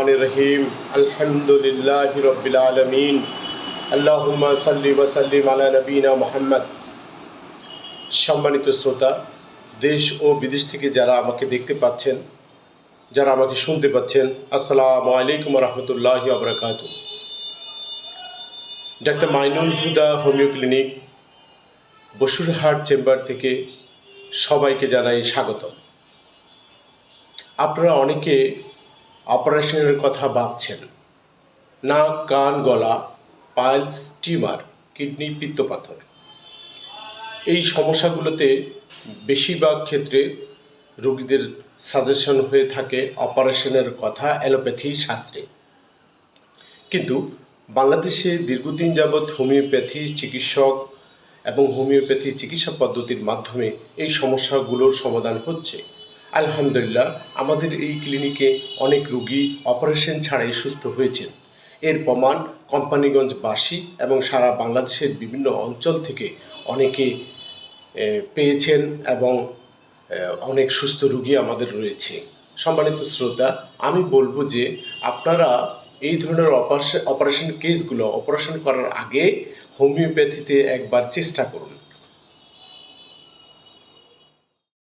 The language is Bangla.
রহমানির রহিম। আলহামদুলিল্লাহি রাব্বিল আলামিন। আল্লাহুম্মা সাল্লি ওয়া সাল্লিম আলা নবিনা মুহাম্মদ। সম্মানিত শ্রোতা, দেশ ও বিদেশ থেকে যারা আমাকে দেখতে পাচ্ছেন, যারা আমাকে শুনতে পাচ্ছেন, আসসালামু আলাইকুম ওয়া রাহমাতুল্লাহি ওয়া বারাকাতুহু। ডাক্তার মাইনুল হুদা হোমিও ক্লিনিক, বসুরহাট চেম্বার থেকে সবাইকে জানাই স্বাগতম। আপনারা অনেকে অপারেশনের কথা ভাবছেন। নাক, কান, গলা, পাইলস, টিউমার, কিডনি, পিত্তপাথর, এই সমস্যাগুলোতে বেশিরভাগ ক্ষেত্রে রোগীদের সাজেশন হয়ে থাকে অপারেশনের কথা অ্যালোপ্যাথি শাস্ত্রে। কিন্তু বাংলাদেশে দীর্ঘদিন যাবৎ হোমিওপ্যাথি চিকিৎসক এবং হোমিওপ্যাথি চিকিৎসা পদ্ধতির মাধ্যমে এই সমস্যাগুলোর সমাধান হচ্ছে। আলহামদুলিল্লাহ, আমাদের এই ক্লিনিকে অনেক রোগী অপারেশন ছাড়াই সুস্থ হয়েছেন। এর প্রমাণ কোম্পানিগঞ্জবাসী এবং সারা বাংলাদেশের বিভিন্ন অঞ্চল থেকে অনেকে পেয়েছেন এবং অনেক সুস্থ রোগী আমাদের রয়েছে। সম্মানিত শ্রোতা, আমি বলবো যে আপনারা এই ধরনের অপারেশন কেসগুলো অপারেশন করার আগে হোমিওপ্যাথিতে একবার চেষ্টা করুন।